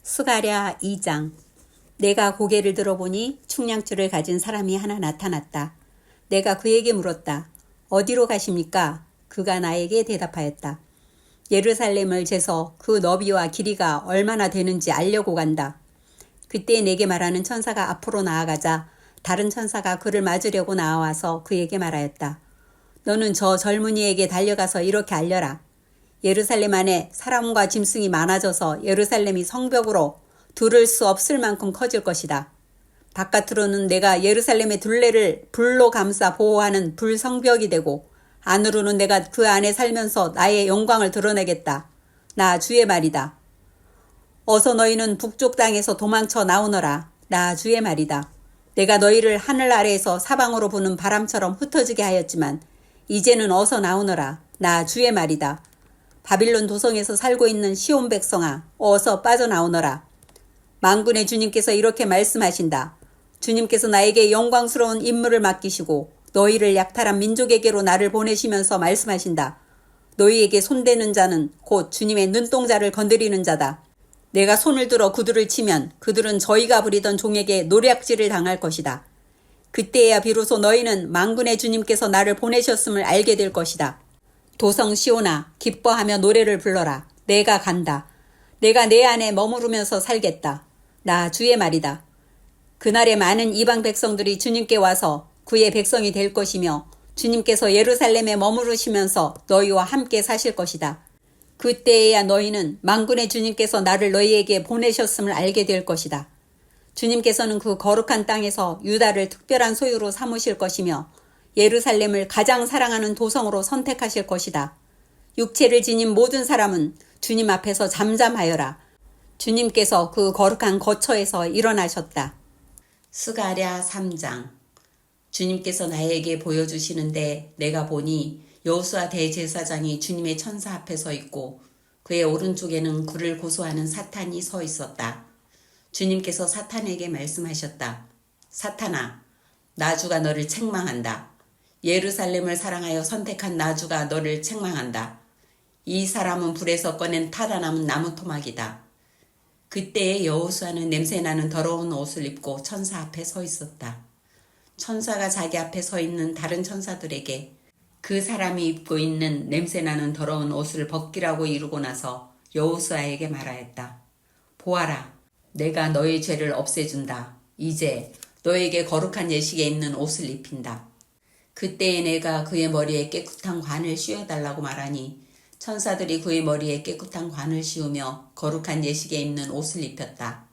스가랴 2장. 내가 고개를 들어보니 충량줄을 가진 사람이 하나 나타났다. 내가 그에게 물었다. 어디로 가십니까? 그가 나에게 대답하였다. 예루살렘을 재서 그 너비와 길이가 얼마나 되는지 알려고 간다. 그때 내게 말하는 천사가 앞으로 나아가자 다른 천사가 그를 맞으려고 나와서 그에게 말하였다. 너는 저 젊은이에게 달려가서 이렇게 알려라. 예루살렘 안에 사람과 짐승이 많아져서 예루살렘이 성벽으로 두를 수 없을 만큼 커질 것이다. 바깥으로는 내가 예루살렘의 둘레를 불로 감싸 보호하는 불성벽이 되고 안으로는 내가 그 안에 살면서 나의 영광을 드러내겠다. 나 주의 말이다. 어서 너희는 북쪽 땅에서 도망쳐 나오너라. 나 주의 말이다. 내가 너희를 하늘 아래에서 사방으로 부는 바람처럼 흩어지게 하였지만 이제는 어서 나오너라. 나 주의 말이다. 바빌론 도성에서 살고 있는 시온 백성아, 어서 빠져나오너라. 만군의 주님께서 이렇게 말씀하신다. 주님께서 나에게 영광스러운 임무를 맡기시고 너희를 약탈한 민족에게로 나를 보내시면서 말씀하신다. 너희에게 손대는 자는 곧 주님의 눈동자를 건드리는 자다. 내가 손을 들어 그들을 치면 그들은 저희가 부리던 종에게 노략질을 당할 것이다. 그때야 비로소 너희는 만군의 주님께서 나를 보내셨음을 알게 될 것이다. 도성 시온아, 기뻐하며 노래를 불러라. 내가 간다. 내가 내 안에 머무르면서 살겠다. 나 주의 말이다. 그날에 많은 이방 백성들이 주님께 와서 그의 백성이 될 것이며 주님께서 예루살렘에 머무르시면서 너희와 함께 사실 것이다. 그때에야 너희는 만군의 주님께서 나를 너희에게 보내셨음을 알게 될 것이다. 주님께서는 그 거룩한 땅에서 유다를 특별한 소유로 삼으실 것이며 예루살렘을 가장 사랑하는 도성으로 선택하실 것이다. 육체를 지닌 모든 사람은 주님 앞에서 잠잠하여라. 주님께서 그 거룩한 거처에서 일어나셨다. 스가랴 3장. 주님께서 나에게 보여주시는데 내가 보니 여호수아 대제사장이 주님의 천사 앞에 서 있고 그의 오른쪽에는 그를 고소하는 사탄이 서 있었다. 주님께서 사탄에게 말씀하셨다. 사탄아, 나주가 너를 책망한다. 예루살렘을 사랑하여 선택한 나주가 너를 책망한다. 이 사람은 불에서 꺼낸 타다 남은 나무 토막이다. 그때에 여호수아는 냄새나는 더러운 옷을 입고 천사 앞에 서 있었다. 천사가 자기 앞에 서 있는 다른 천사들에게 그 사람이 입고 있는 냄새나는 더러운 옷을 벗기라고 이르고 나서 여호수아에게 말하였다. 보아라, 내가 너의 죄를 없애준다. 이제 너에게 거룩한 예식에 있는 옷을 입힌다. 그때에 내가 그의 머리에 깨끗한 관을 씌워달라고 말하니 천사들이 그의 머리에 깨끗한 관을 씌우며 거룩한 예식에 입는 옷을 입혔다.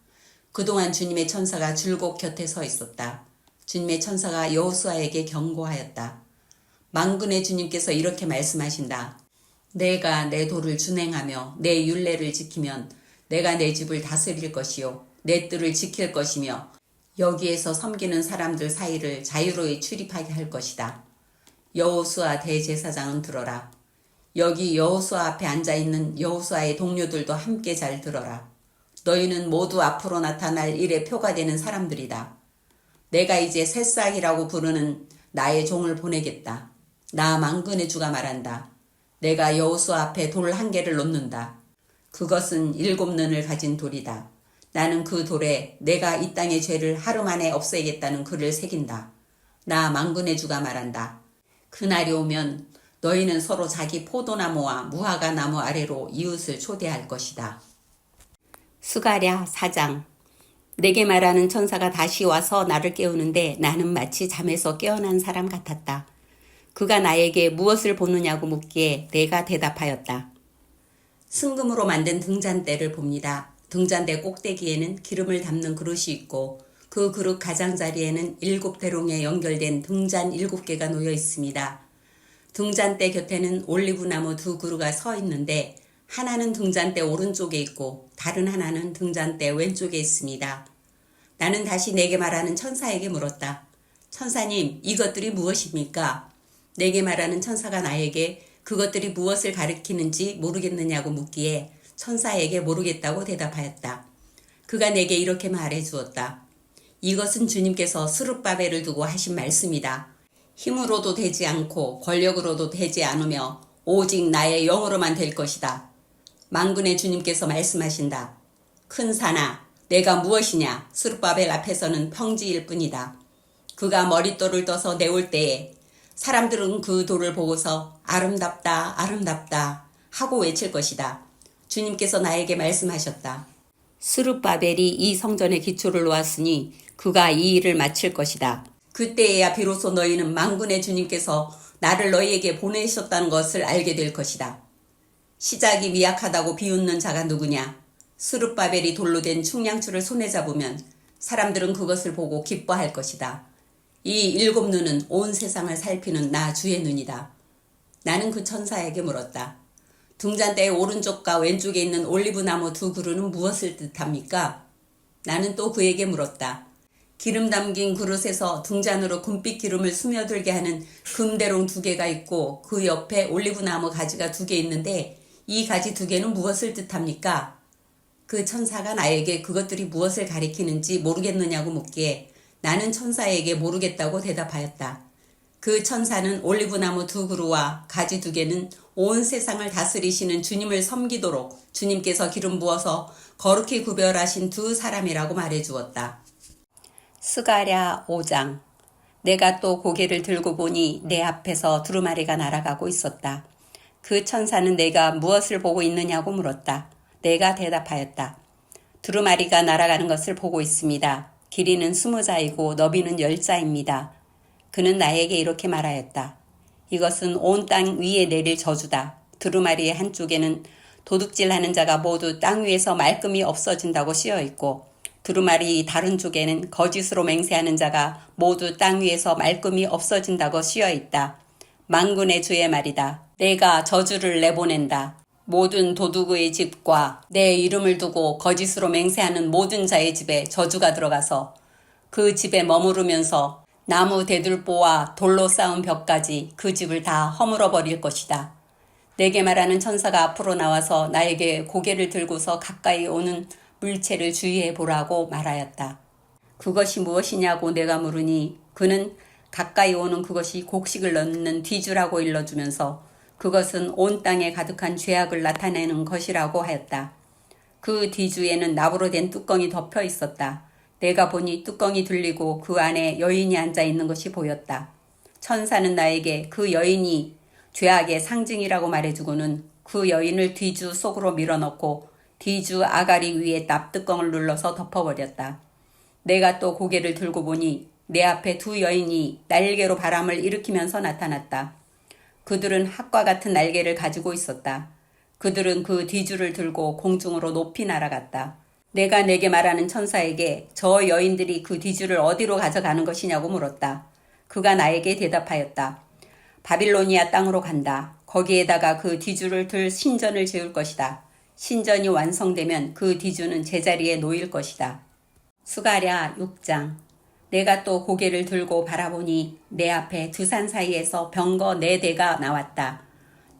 그동안 주님의 천사가 줄곧 곁에 서 있었다. 주님의 천사가 여호수아에게 경고하였다. 만군의 주님께서 이렇게 말씀하신다. 내가 내 도를 준행하며 내 율례를 지키면 내가 내 집을 다스릴 것이요 내 뜰을 지킬 것이며 여기에서 섬기는 사람들 사이를 자유로이 출입하게 할 것이다. 여호수아 대제사장은 들어라. 여기 여호수아 앞에 앉아있는 여호수아의 동료들도 함께 잘 들어라. 너희는 모두 앞으로 나타날 일의 표가 되는 사람들이다. 내가 이제 새싹이라고 부르는 나의 종을 보내겠다. 나 만군의 주가 말한다. 내가 여호수아 앞에 돌 한 개를 놓는다. 그것은 7는을 가진 돌이다. 나는 그 돌에 내가 이 땅의 죄를 하루 만에 없애겠다는 글을 새긴다. 나 만군의 주가 말한다. 그날이 오면 너희는 서로 자기 포도나무와 무화과 나무 아래로 이웃을 초대할 것이다. 스가랴 4장. 내게 말하는 천사가 다시 와서 나를 깨우는데 나는 마치 잠에서 깨어난 사람 같았다. 그가 나에게 무엇을 보느냐고 묻기에 내가 대답하였다. 승금으로 만든 등잔대를 봅니다. 등잔대 꼭대기에는 기름을 담는 그릇이 있고 그 그릇 가장자리에는 7대롱에 연결된 등잔 7개가 놓여 있습니다. 등잔대 곁에는 올리브나무 2그루가 서 있는데 하나는 등잔대 오른쪽에 있고 다른 하나는 등잔대 왼쪽에 있습니다. 나는 다시 내게 말하는 천사에게 물었다. 천사님, 이것들이 무엇입니까? 내게 말하는 천사가 나에게 그것들이 무엇을 가리키는지 모르겠느냐고 묻기에 천사에게 모르겠다고 대답하였다. 그가 내게 이렇게 말해주었다. 이것은 주님께서 스룹바벨을 두고 하신 말씀이다. 힘으로도 되지 않고 권력으로도 되지 않으며 오직 나의 영으로만 될 것이다. 만군의 주님께서 말씀하신다. 큰 산아, 내가 무엇이냐? 스룹바벨 앞에서는 평지일 뿐이다. 그가 머릿돌을 떠서 내올 때에 사람들은 그 돌을 보고서 아름답다, 아름답다 하고 외칠 것이다. 주님께서 나에게 말씀하셨다. 스룹바벨이 이 성전의 기초를 놓았으니 그가 이 일을 마칠 것이다. 그때에야 비로소 너희는 만군의 주님께서 나를 너희에게 보내셨다는 것을 알게 될 것이다. 시작이 미약하다고 비웃는 자가 누구냐? 스룹바벨이 돌로 된 충량추를 손에 잡으면 사람들은 그것을 보고 기뻐할 것이다. 이 7 눈은 온 세상을 살피는 나 주의 눈이다. 나는 그 천사에게 물었다. 등잔대의 오른쪽과 왼쪽에 있는 올리브나무 2 그루는 무엇을 뜻합니까? 나는 또 그에게 물었다. 기름 담긴 그릇에서 등잔으로 금빛 기름을 스며들게 하는 금대롱 2개가 있고 그 옆에 올리브나무 가지가 2개 있는데 이 가지 2개는 무엇을 뜻합니까? 그 천사가 나에게 그것들이 무엇을 가리키는지 모르겠느냐고 묻기에 나는 천사에게 모르겠다고 대답하였다. 그 천사는 올리브나무 2 그루와 가지 2개는 온 세상을 다스리시는 주님을 섬기도록 주님께서 기름 부어서 거룩히 구별하신 2 사람이라고 말해주었다. 스가랴 5장. 내가 또 고개를 들고 보니 내 앞에서 두루마리가 날아가고 있었다. 그 천사는 내가 무엇을 보고 있느냐고 물었다. 내가 대답하였다. 두루마리가 날아가는 것을 보고 있습니다. 길이는 20자이고 너비는 10자입니다. 그는 나에게 이렇게 말하였다. 이것은 온 땅 위에 내릴 저주다. 두루마리의 한쪽에는 도둑질하는 자가 모두 땅 위에서 말끔히 없어진다고 쓰여 있고 두루마리 다른 쪽에는 거짓으로 맹세하는 자가 모두 땅 위에서 말끔히 없어진다고 쓰여 있다. 만군의 주의 말이다. 내가 저주를 내보낸다. 모든 도둑의 집과 내 이름을 두고 거짓으로 맹세하는 모든 자의 집에 저주가 들어가서 그 집에 머무르면서 나무 대들보와 돌로 쌓은 벽까지 그 집을 다 허물어 버릴 것이다. 내게 말하는 천사가 앞으로 나와서 나에게 고개를 들고서 가까이 오는 물체를 주의해 보라고 말하였다. 그것이 무엇이냐고 내가 물으니 그는 가까이 오는 그것이 곡식을 넣는 뒤주라고 일러주면서 그것은 온 땅에 가득한 죄악을 나타내는 것이라고 하였다. 그 뒤주에는 나무로 된 뚜껑이 덮여 있었다. 내가 보니 뚜껑이 들리고 그 안에 여인이 앉아 있는 것이 보였다. 천사는 나에게 그 여인이 죄악의 상징이라고 말해주고는 그 여인을 뒤주 속으로 밀어넣고 뒤주 아가리 위에 납뚜껑을 눌러서 덮어버렸다. 내가 또 고개를 들고 보니 내 앞에 2 여인이 날개로 바람을 일으키면서 나타났다. 그들은 학과 같은 날개를 가지고 있었다. 그들은 그 뒤주를 들고 공중으로 높이 날아갔다. 내가 내게 말하는 천사에게 저 여인들이 그 뒤주를 어디로 가져가는 것이냐고 물었다. 그가 나에게 대답하였다. 바빌로니아 땅으로 간다. 거기에다가 그 뒤주를 들 신전을 지을 것이다. 신전이 완성되면 그 뒤주는 제자리에 놓일 것이다. 스가랴 6장. 내가 또 고개를 들고 바라보니 내 앞에 2 산 사이에서 병거 4대가 나왔다.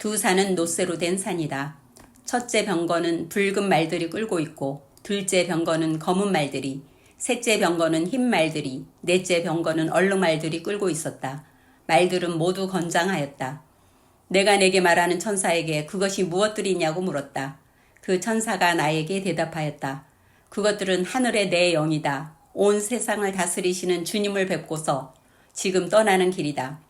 2 산은 놋새로 된 산이다. 첫째 병거는 붉은 말들이 끌고 있고 둘째 병거는 검은 말들이, 셋째 병거는 흰 말들이, 넷째 병거는 얼룩 말들이 끌고 있었다. 말들은 모두 건장하였다. 내가 내게 말하는 천사에게 그것이 무엇들이냐고 물었다. 그 천사가 나에게 대답하였다. 그것들은 하늘의 내 영이다. 온 세상을 다스리시는 주님을 뵙고서 지금 떠나는 길이다.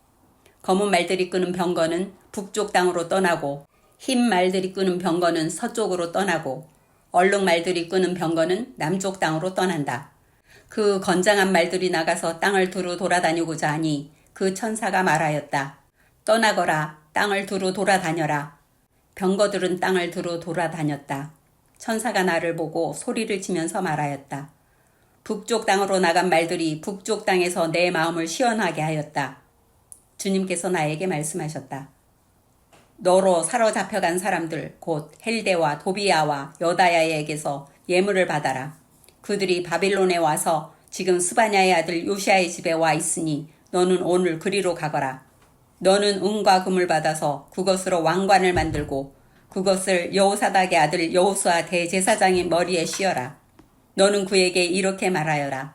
검은 말들이 끄는 병거는 북쪽 땅으로 떠나고 흰 말들이 끄는 병거는 서쪽으로 떠나고 얼룩 말들이 끄는 병거는 남쪽 땅으로 떠난다. 그 건장한 말들이 나가서 땅을 두루 돌아다니고자 하니 그 천사가 말하였다. 떠나거라. 땅을 두루 돌아다녀라. 병거들은 땅을 두루 돌아다녔다. 천사가 나를 보고 소리를 치면서 말하였다. 북쪽 땅으로 나간 말들이 북쪽 땅에서 내 마음을 시원하게 하였다. 주님께서 나에게 말씀하셨다. 너로 사로잡혀간 사람들 곧 헬데와 도비아와 여다야에게서 예물을 받아라. 그들이 바빌론에 와서 지금 스바냐의 아들 요시아의 집에 와 있으니 너는 오늘 그리로 가거라. 너는 은과 금을 받아서 그것으로 왕관을 만들고 그것을 여호사닥의 아들 여호수아 대제사장의 머리에 씌어라. 너는 그에게 이렇게 말하여라.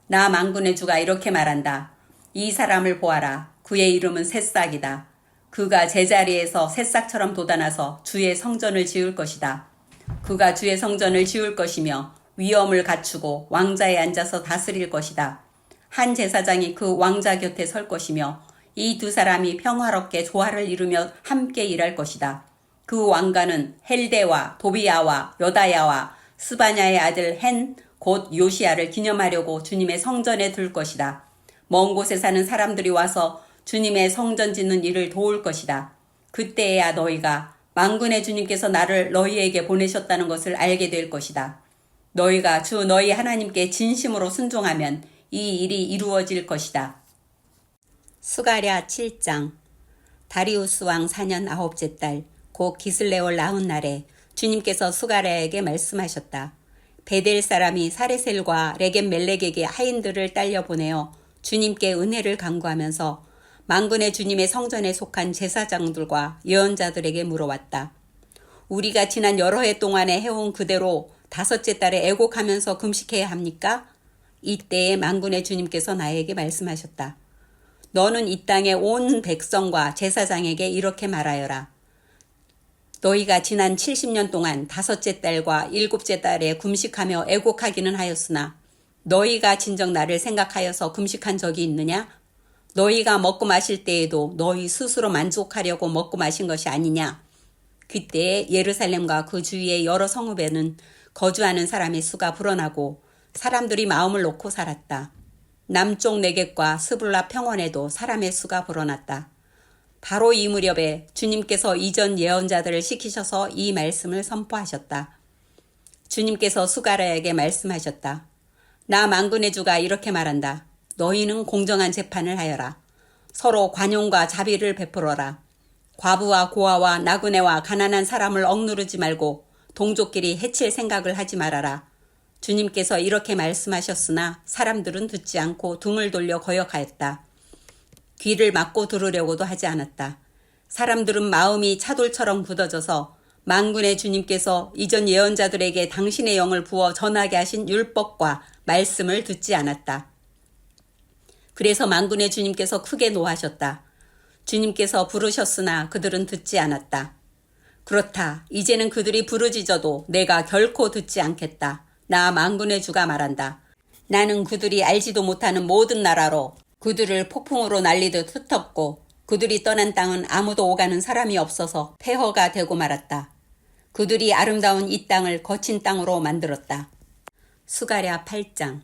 나 만군의 주가 이렇게 말한다. 이 사람을 보아라. 그의 이름은 새싹이다. 그가 제자리에서 새싹처럼 돋아나서 주의 성전을 지을 것이다. 그가 주의 성전을 지을 것이며 위엄을 갖추고 왕자에 앉아서 다스릴 것이다. 한 제사장이 그 왕자 곁에 설 것이며 이 두 사람이 평화롭게 조화를 이루며 함께 일할 것이다. 그 왕가는 헬데와 도비야와 요다야와 스바냐의 아들 헨 곧 요시야를 기념하려고 주님의 성전에 둘 것이다. 먼 곳에 사는 사람들이 와서 주님의 성전 짓는 일을 도울 것이다. 그때야 너희가 만군의 주님께서 나를 너희에게 보내셨다는 것을 알게 될 것이다. 너희가 주 너희 하나님께 진심으로 순종하면 이 일이 이루어질 것이다. 스가랴 7장. 다리우스 왕 4년 9째 달 곧 기슬레월 40날에 주님께서 스가랴에게 말씀하셨다. 베델 사람이 사레셀과 레겜 멜렉에게 하인들을 딸려 보내어 주님께 은혜를 간구하면서 만군의 주님의 성전에 속한 제사장들과 예언자들에게 물어왔다. 우리가 지난 여러 해 동안에 해온 그대로 5째 달에 애곡하면서 금식해야 합니까? 이때에 만군의 주님께서 나에게 말씀하셨다. 너는 이 땅의 온 백성과 제사장에게 이렇게 말하여라. 너희가 지난 70년 동안 5째 달과 7째 달에 금식하며 애곡하기는 하였으나 너희가 진정 나를 생각하여서 금식한 적이 있느냐? 너희가 먹고 마실 때에도 너희 스스로 만족하려고 먹고 마신 것이 아니냐? 그때 예루살렘과 그 주위의 여러 성읍에는 거주하는 사람의 수가 불어나고 사람들이 마음을 놓고 살았다. 남쪽 네겝과 스불라 평원에도 사람의 수가 불어났다. 바로 이 무렵에 주님께서 이전 예언자들을 시키셔서 이 말씀을 선포하셨다. 주님께서 스가랴에게 말씀하셨다. 나 만군의 주가 이렇게 말한다. 너희는 공정한 재판을 하여라. 서로 관용과 자비를 베풀어라. 과부와 고아와 나그네와 가난한 사람을 억누르지 말고 동족끼리 해칠 생각을 하지 말아라. 주님께서 이렇게 말씀하셨으나 사람들은 듣지 않고 등을 돌려 거역하였다. 귀를 막고 들으려고도 하지 않았다. 사람들은 마음이 차돌처럼 굳어져서 만군의 주님께서 이전 예언자들에게 당신의 영을 부어 전하게 하신 율법과 말씀을 듣지 않았다. 그래서 만군의 주님께서 크게 노하셨다. 주님께서 부르셨으나 그들은 듣지 않았다. 그렇다. 이제는 그들이 부르짖어도 내가 결코 듣지 않겠다. 나 만군의 주가 말한다. 나는 그들이 알지도 못하는 모든 나라로 그들을 폭풍으로 날리듯 흩었고 그들이 떠난 땅은 아무도 오가는 사람이 없어서 폐허가 되고 말았다. 그들이 아름다운 이 땅을 거친 땅으로 만들었다. 스가랴 8장.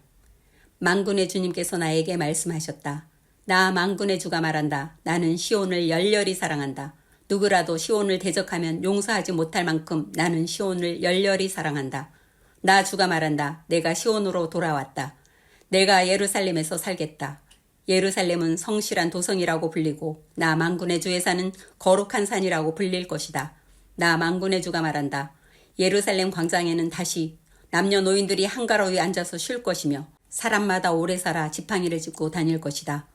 만군의 주님께서 나에게 말씀하셨다. 나 만군의 주가 말한다. 나는 시온을 열렬히 사랑한다. 누구라도 시온을 대적하면 용서하지 못할 만큼 나는 시온을 열렬히 사랑한다. 나 주가 말한다. 내가 시온으로 돌아왔다. 내가 예루살렘에서 살겠다. 예루살렘은 성실한 도성이라고 불리고 나 만군의 주에 사는 거룩한 산이라고 불릴 것이다. 나 만군의 주가 말한다. 예루살렘 광장에는 다시 남녀노인들이 한가로이 앉아서 쉴 것이며 사람마다 오래 살아 지팡이를 짚고 다닐 것이다.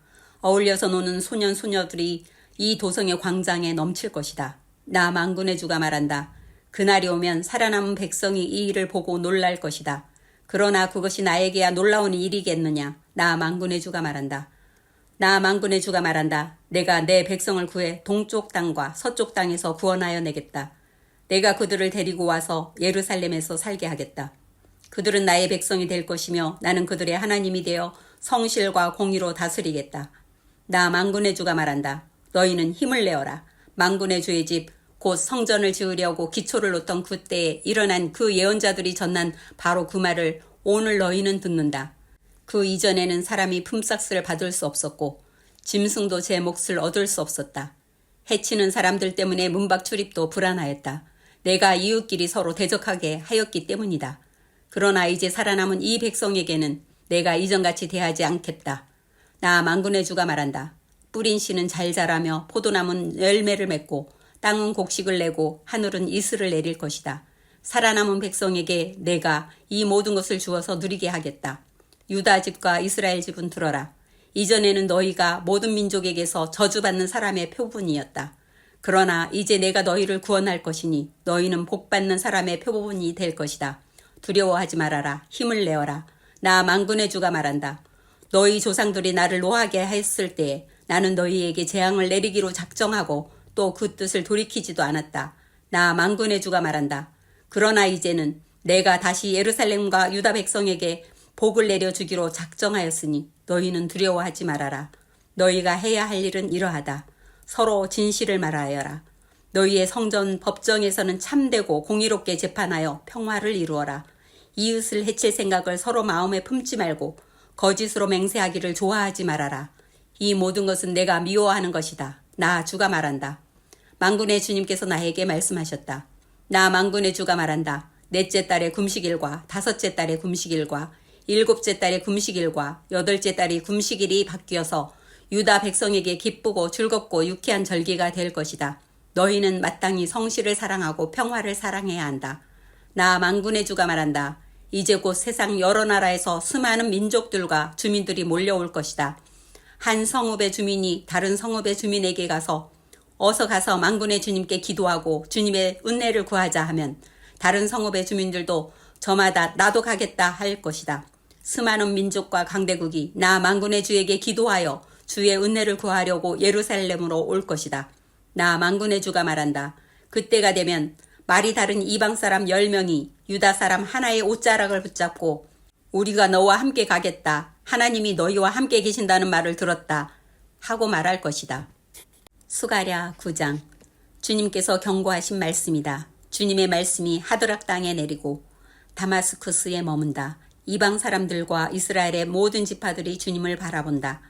어울려서 노는 소년 소녀들이 이 도성의 광장에 넘칠 것이다. 나 만군의 주가 말한다. 그날이 오면 살아남은 백성이 이 일을 보고 놀랄 것이다. 그러나 그것이 나에게야 놀라운 일이겠느냐. 나 만군의 주가 말한다. 나 만군의 주가 말한다. 내가 내 백성을 구해 동쪽 땅과 서쪽 땅에서 구원하여 내겠다. 내가 그들을 데리고 와서 예루살렘에서 살게 하겠다. 그들은 나의 백성이 될 것이며 나는 그들의 하나님이 되어 성실과 공의로 다스리겠다. 나 만군의 주가 말한다. 너희는 힘을 내어라. 만군의 주의 집 곧 성전을 지으려고 기초를 놓던 그때에 일어난 그 예언자들이 전한 바로 그 말을 오늘 너희는 듣는다. 그 이전에는 사람이 품삯을 받을 수 없었고 짐승도 제 몫을 얻을 수 없었다. 해치는 사람들 때문에 문밖 출입도 불안하였다. 내가 이웃끼리 서로 대적하게 하였기 때문이다. 그러나 이제 살아남은 이 백성에게는 내가 이전같이 대하지 않겠다. 나 만군의 주가 말한다. 뿌린 씨는 잘 자라며 포도나무는 열매를 맺고 땅은 곡식을 내고 하늘은 이슬을 내릴 것이다. 살아남은 백성에게 내가 이 모든 것을 주어서 누리게 하겠다. 유다 집과 이스라엘 집은 들어라. 이전에는 너희가 모든 민족에게서 저주받는 사람의 표본이었다. 그러나 이제 내가 너희를 구원할 것이니 너희는 복받는 사람의 표본이 될 것이다. 두려워하지 말아라. 힘을 내어라. 나 만군의 주가 말한다. 너희 조상들이 나를 노하게 했을 때에 나는 너희에게 재앙을 내리기로 작정하고 또 그 뜻을 돌이키지도 않았다. 나 만군의 주가 말한다. 그러나 이제는 내가 다시 예루살렘과 유다 백성에게 복을 내려주기로 작정하였으니 너희는 두려워하지 말아라. 너희가 해야 할 일은 이러하다. 서로 진실을 말하여라. 너희의 성전 법정에서는 참되고 공의롭게 재판하여 평화를 이루어라. 이웃을 해칠 생각을 서로 마음에 품지 말고 거짓으로 맹세하기를 좋아하지 말아라. 이 모든 것은 내가 미워하는 것이다. 나 주가 말한다. 만군의 주님께서 나에게 말씀하셨다. 나 만군의 주가 말한다. 넷째 달의 금식일과 다섯째 달의 금식일과 일곱째 달의 금식일과 여덟째 달의 금식일이 바뀌어서 유다 백성에게 기쁘고 즐겁고 유쾌한 절기가 될 것이다. 너희는 마땅히 성실을 사랑하고 평화를 사랑해야 한다. 나 만군의 주가 말한다. 이제 곧 세상 여러 나라에서 수많은 민족들과 주민들이 몰려올 것이다. 한 성읍의 주민이 다른 성읍의 주민에게 가서 어서 가서 만군의 주님께 기도하고 주님의 은혜를 구하자 하면 다른 성읍의 주민들도 저마다 나도 가겠다 할 것이다. 수많은 민족과 강대국이 나 만군의 주에게 기도하여 주의 은혜를 구하려고 예루살렘으로 올 것이다. 나 만군의 주가 말한다. 그때가 되면 말이 다른 이방 사람 10명이 유다 사람 하나의 옷자락을 붙잡고 우리가 너와 함께 가겠다. 하나님이 너희와 함께 계신다는 말을 들었다. 하고 말할 것이다. 수가랴 9장. 주님께서 경고하신 말씀이다. 주님의 말씀이 하드락 땅에 내리고 다마스쿠스에 머문다. 이방 사람들과 이스라엘의 모든 지파들이 주님을 바라본다.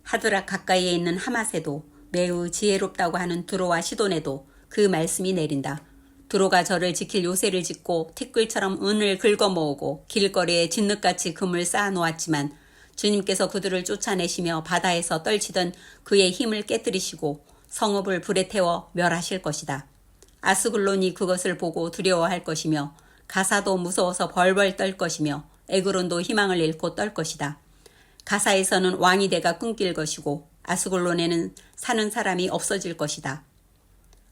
하드락 가까이에 있는 하마세도 매우 지혜롭다고 하는 두로와 시돈에도 그 말씀이 내린다. 두로가 저를 지킬 요새를 짓고 티끌처럼 은을 긁어 모으고 길거리에 진흙같이 금을 쌓아 놓았지만 주님께서 그들을 쫓아내시며 바다에서 떨치던 그의 힘을 깨뜨리시고 성읍을 불에 태워 멸하실 것이다. 아스글론이 그것을 보고 두려워할 것이며 가사도 무서워서 벌벌 떨 것이며 에그론도 희망을 잃고 떨 것이다. 가사에서는 왕이 대가 끊길 것이고 아스글론에는 사는 사람이 없어질 것이다.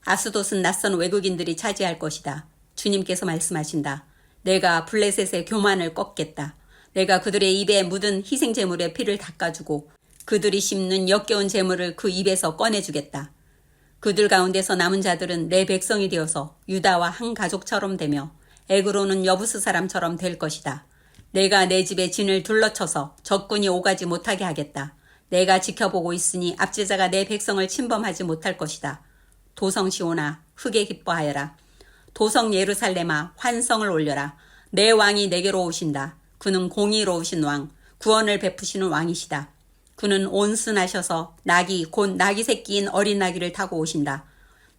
아스돗은 낯선 외국인들이 차지할 것이다. 주님께서 말씀하신다. 내가 블레셋의 교만을 꺾겠다. 내가 그들의 입에 묻은 희생제물의 피를 닦아주고 그들이 씹는 역겨운 제물을 그 입에서 꺼내주겠다. 그들 가운데서 남은 자들은 내 백성이 되어서 유다와 한 가족처럼 되며 에그로는 여부스 사람처럼 될 것이다. 내가 내 집에 진을 둘러쳐서 적군이 오가지 못하게 하겠다. 내가 지켜보고 있으니 압제자가 내 백성을 침범하지 못할 것이다. 도성 시온아 흑에 기뻐하여라. 도성 예루살렘아 환성을 올려라. 내 왕이 내게로 오신다. 그는 공의로우신 왕, 구원을 베푸시는 왕이시다. 그는 온순하셔서 나귀 곧 나귀 새끼인 어린 나귀를 타고 오신다.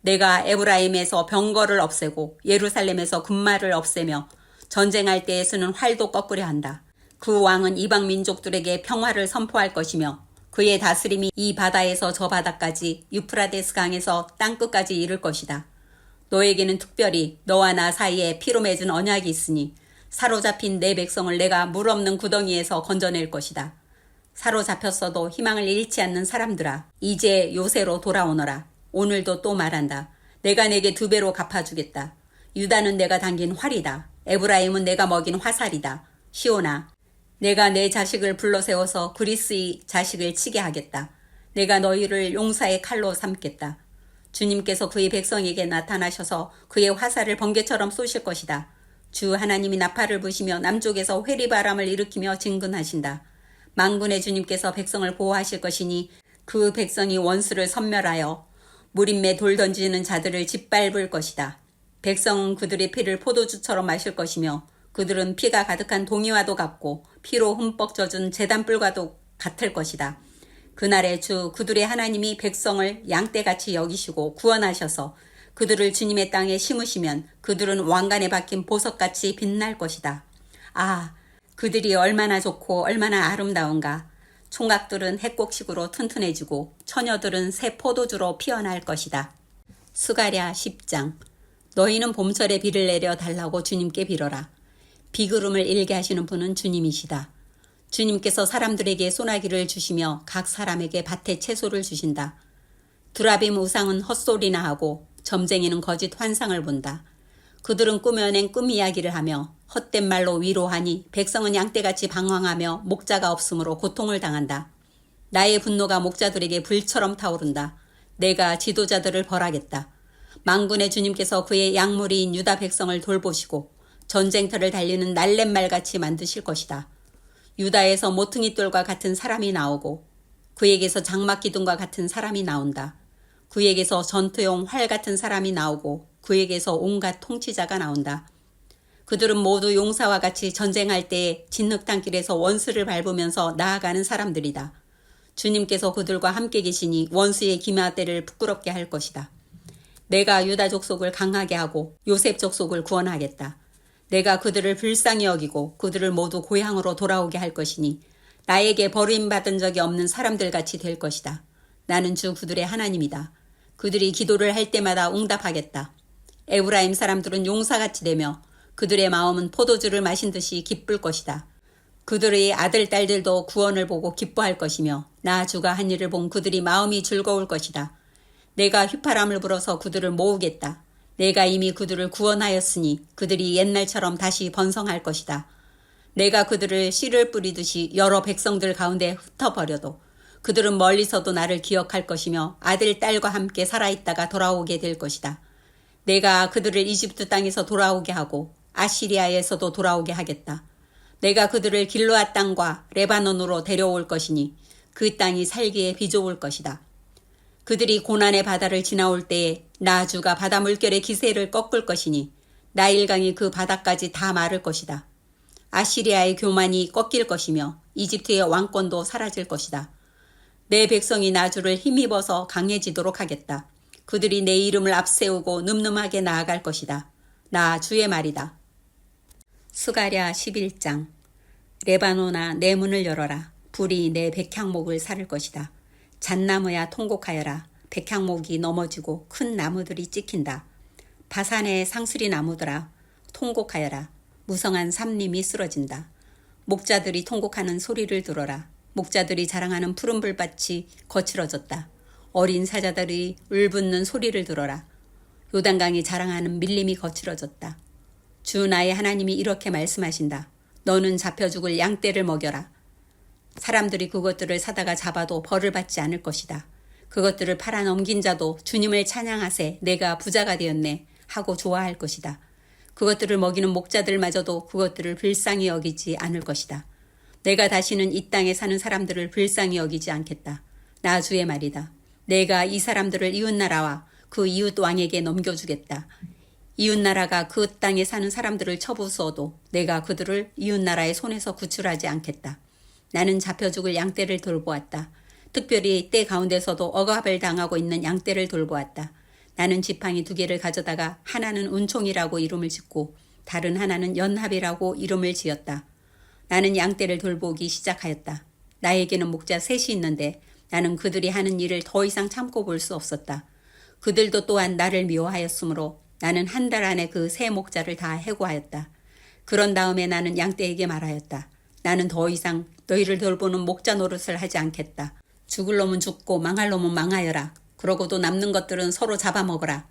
내가 에브라임에서 병거를 없애고 예루살렘에서 군마를 없애며 전쟁할 때에 쓰는 활도 꺾으려 한다. 그 왕은 이방 민족들에게 평화를 선포할 것이며 그의 다스림이 이 바다에서 저 바다까지 유프라데스 강에서 땅끝까지 이를 것이다. 너에게는 특별히 너와 나 사이에 피로 맺은 언약이 있으니 사로잡힌 내 백성을 내가 물 없는 구덩이에서 건져낼 것이다. 사로잡혔어도 희망을 잃지 않는 사람들아, 이제 요새로 돌아오너라. 오늘도 또 말한다. 내가 내게 2배로 갚아주겠다. 유다는 내가 당긴 활이다. 에브라임은 내가 먹인 화살이다. 시온아, 내가 내 자식을 불러세워서 그리스의 자식을 치게 하겠다. 내가 너희를 용사의 칼로 삼겠다. 주님께서 그의 백성에게 나타나셔서 그의 화살을 번개처럼 쏘실 것이다. 주 하나님이 나팔을 부시며 남쪽에서 회리바람을 일으키며 진군하신다. 만군의 주님께서 백성을 보호하실 것이니 그 백성이 원수를 섬멸하여 무림매 돌 던지는 자들을 짓밟을 것이다. 백성은 그들의 피를 포도주처럼 마실 것이며 그들은 피가 가득한 동이와도 같고 피로 흠뻑 젖은 제단불과도 같을 것이다. 그날의 주 그들의 하나님이 백성을 양떼같이 여기시고 구원하셔서 그들을 주님의 땅에 심으시면 그들은 왕관에 박힌 보석같이 빛날 것이다. 아, 그들이 얼마나 좋고 얼마나 아름다운가. 총각들은 핵곡식으로 튼튼해지고 처녀들은 새 포도주로 피어날 것이다. 수가랴 10장. 너희는 봄철에 비를 내려 달라고 주님께 빌어라. 비구름을 일게 하시는 분은 주님이시다. 주님께서 사람들에게 소나기를 주시며 각 사람에게 밭에 채소를 주신다. 두라빔 우상은 헛소리나 하고 점쟁이는 거짓 환상을 본다. 그들은 꾸며낸 꿈 이야기를 하며 헛된 말로 위로하니 백성은 양떼같이 방황하며 목자가 없으므로 고통을 당한다. 나의 분노가 목자들에게 불처럼 타오른다. 내가 지도자들을 벌하겠다. 만군의 주님께서 그의 약물이인 유다 백성을 돌보시고 전쟁터를 달리는 날렛말같이 만드실 것이다. 유다에서 모퉁이돌과 같은 사람이 나오고 그에게서 장막기둥과 같은 사람이 나온다. 그에게서 전투용 활 같은 사람이 나오고 그에게서 온갖 통치자가 나온다. 그들은 모두 용사와 같이 전쟁할 때에 진흙탕길에서 원수를 밟으면서 나아가는 사람들이다. 주님께서 그들과 함께 계시니 원수의 기마대를 부끄럽게 할 것이다. 내가 유다 족속을 강하게 하고 요셉 족속을 구원하겠다. 내가 그들을 불쌍히 여기고 그들을 모두 고향으로 돌아오게 할 것이니 나에게 버림받은 적이 없는 사람들같이 될 것이다. 나는 주 그들의 하나님이다. 그들이 기도를 할 때마다 응답하겠다. 에브라임 사람들은 용사같이 되며 그들의 마음은 포도주를 마신 듯이 기쁠 것이다. 그들의 아들, 딸들도 구원을 보고 기뻐할 것이며 나 주가 한 일을 본 그들이 마음이 즐거울 것이다. 내가 휘파람을 불어서 그들을 모으겠다. 내가 이미 그들을 구원하였으니 그들이 옛날처럼 다시 번성할 것이다. 내가 그들을 씨를 뿌리듯이 여러 백성들 가운데 흩어버려도 그들은 멀리서도 나를 기억할 것이며 아들, 딸과 함께 살아있다가 돌아오게 될 것이다. 내가 그들을 이집트 땅에서 돌아오게 하고 아시리아에서도 돌아오게 하겠다. 내가 그들을 길르앗 땅과 레바논으로 데려올 것이니 그 땅이 살기에 비좋을 것이다. 그들이 고난의 바다를 지나올 때에 나 주가 바다 물결의 기세를 꺾을 것이니 나일강이 그 바다까지 다 마를 것이다. 아시리아의 교만이 꺾일 것이며 이집트의 왕권도 사라질 것이다. 내 백성이 나 주를 힘입어서 강해지도록 하겠다. 그들이 내 이름을 앞세우고 늠름하게 나아갈 것이다. 나 주의 말이다. 스가랴 11장. 레바논아 내 문을 열어라. 불이 내 백향목을 사를 것이다. 잣나무야 통곡하여라. 백향목이 넘어지고 큰 나무들이 찍힌다. 바산의 상수리 나무들아 통곡하여라. 무성한 삼림이 쓰러진다. 목자들이 통곡하는 소리를 들어라. 목자들이 자랑하는 푸른 불밭이 거칠어졌다. 어린 사자들이 울붓는 소리를 들어라. 요단강이 자랑하는 밀림이 거칠어졌다. 주 나의 하나님이 이렇게 말씀하신다. 너는 잡혀 죽을 양떼를 먹여라. 사람들이 그것들을 사다가 잡아도 벌을 받지 않을 것이다. 그것들을 팔아 넘긴 자도 주님을 찬양하세 내가 부자가 되었네 하고 좋아할 것이다. 그것들을 먹이는 목자들마저도 그것들을 불쌍히 여기지 않을 것이다. 내가 다시는 이 땅에 사는 사람들을 불쌍히 여기지 않겠다. 나 주의 말이다. 내가 이 사람들을 이웃나라와 그 이웃 왕에게 넘겨주겠다. 이웃나라가 그 땅에 사는 사람들을 쳐부수어도 내가 그들을 이웃나라의 손에서 구출하지 않겠다. 나는 잡혀 죽을 양떼를 돌보았다. 특별히 떼 가운데서도 억압을 당하고 있는 양떼를 돌보았다. 나는 지팡이 2개를 가져다가 하나는 은총이라고 이름을 짓고 다른 하나는 연합이라고 이름을 지었다. 나는 양떼를 돌보기 시작하였다. 나에게는 목자 3이 있는데 나는 그들이 하는 일을 더 이상 참고 볼 수 없었다. 그들도 또한 나를 미워하였으므로 나는 한 달 안에 그 3 목자를 다 해고하였다. 그런 다음에 나는 양떼에게 말하였다. 나는 더 이상 너희를 돌보는 목자 노릇을 하지 않겠다. 죽을 놈은 죽고 망할 놈은 망하여라. 그러고도 남는 것들은 서로 잡아먹어라.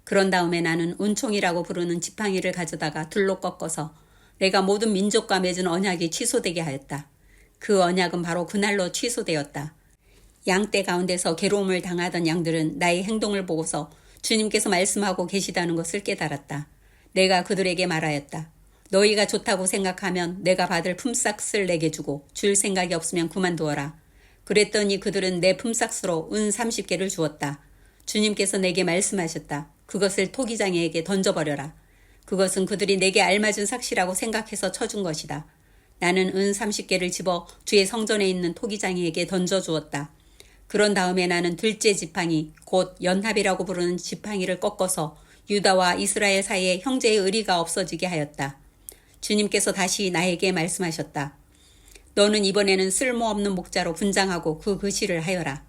그런 다음에 나는 은총이라고 부르는 지팡이를 가져다가 둘로 꺾어서 내가 모든 민족과 맺은 언약이 취소되게 하였다. 그 언약은 바로 그날로 취소되었다. 양떼 가운데서 괴로움을 당하던 양들은 나의 행동을 보고서 주님께서 말씀하고 계시다는 것을 깨달았다. 내가 그들에게 말하였다. 너희가 좋다고 생각하면 내가 받을 품삯을 내게 주고 줄 생각이 없으면 그만두어라. 그랬더니 그들은 내 품삯으로 은 30개를 주었다. 주님께서 내게 말씀하셨다. 그것을 토기장이에게 던져버려라. 그것은 그들이 내게 알맞은 삭시라고 생각해서 쳐준 것이다. 나는 은 30개를 집어 주의 성전에 있는 토기장이에게 던져주었다. 그런 다음에 나는 둘째 지팡이, 곧 연합이라고 부르는 지팡이를 꺾어서 유다와 이스라엘 사이에 형제의 의리가 없어지게 하였다. 주님께서 다시 나에게 말씀하셨다. 너는 이번에는 쓸모없는 목자로 분장하고 그 글씨를 하여라.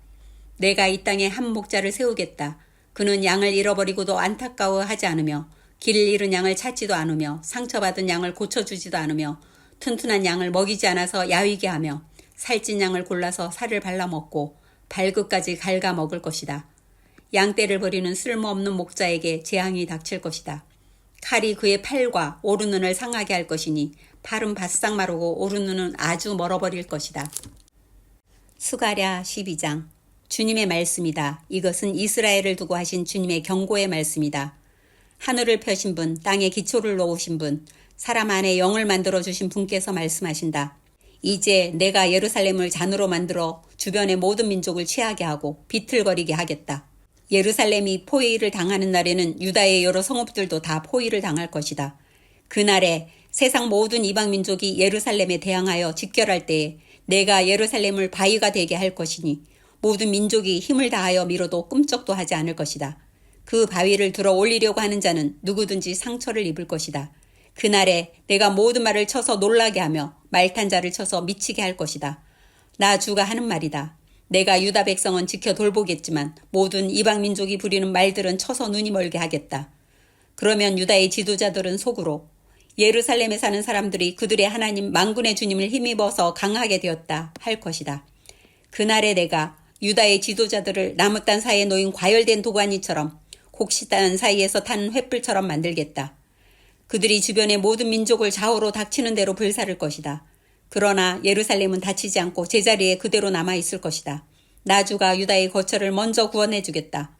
내가 이 땅에 한 목자를 세우겠다. 그는 양을 잃어버리고도 안타까워하지 않으며 길을 잃은 양을 찾지도 않으며 상처받은 양을 고쳐주지도 않으며 튼튼한 양을 먹이지 않아서 야위게 하며 살찐 양을 골라서 살을 발라먹고 발끝까지 갉아먹을 것이다. 양떼를 버리는 쓸모없는 목자에게 재앙이 닥칠 것이다. 칼이 그의 팔과 오른눈을 상하게 할 것이니 팔은 바싹 마르고 오른눈은 아주 멀어버릴 것이다. 스가랴 12장. 주님의 말씀이다. 이것은 이스라엘을 두고 하신 주님의 경고의 말씀이다. 하늘을 펴신 분, 땅에 기초를 놓으신 분, 사람 안에 영을 만들어 주신 분께서 말씀하신다. 이제 내가 예루살렘을 잔으로 만들어 주변의 모든 민족을 취하게 하고 비틀거리게 하겠다. 예루살렘이 포위를 당하는 날에는 유다의 여러 성읍들도 다 포위를 당할 것이다. 그날에 세상 모든 이방 민족이 예루살렘에 대항하여 집결할 때에 내가 예루살렘을 바위가 되게 할 것이니 모든 민족이 힘을 다하여 밀어도 꿈쩍도 하지 않을 것이다. 그 바위를 들어 올리려고 하는 자는 누구든지 상처를 입을 것이다. 그날에 내가 모든 말을 쳐서 놀라게 하며 말탄 자를 쳐서 미치게 할 것이다. 나 주가 하는 말이다. 내가 유다 백성은 지켜 돌보겠지만 모든 이방 민족이 부리는 말들은 쳐서 눈이 멀게 하겠다. 그러면 유다의 지도자들은 속으로 예루살렘에 사는 사람들이 그들의 하나님 만군의 주님을 힘입어서 강하게 되었다 할 것이다. 그날에 내가 유다의 지도자들을 나무단 사이에 놓인 과열된 도가니처럼 곡식단 사이에서 타는 횃불처럼 만들겠다. 그들이 주변의 모든 민족을 좌우로 닥치는 대로 불사를 것이다. 그러나 예루살렘은 다치지 않고 제자리에 그대로 남아있을 것이다. 나 주가 유다의 거처를 먼저 구원해 주겠다.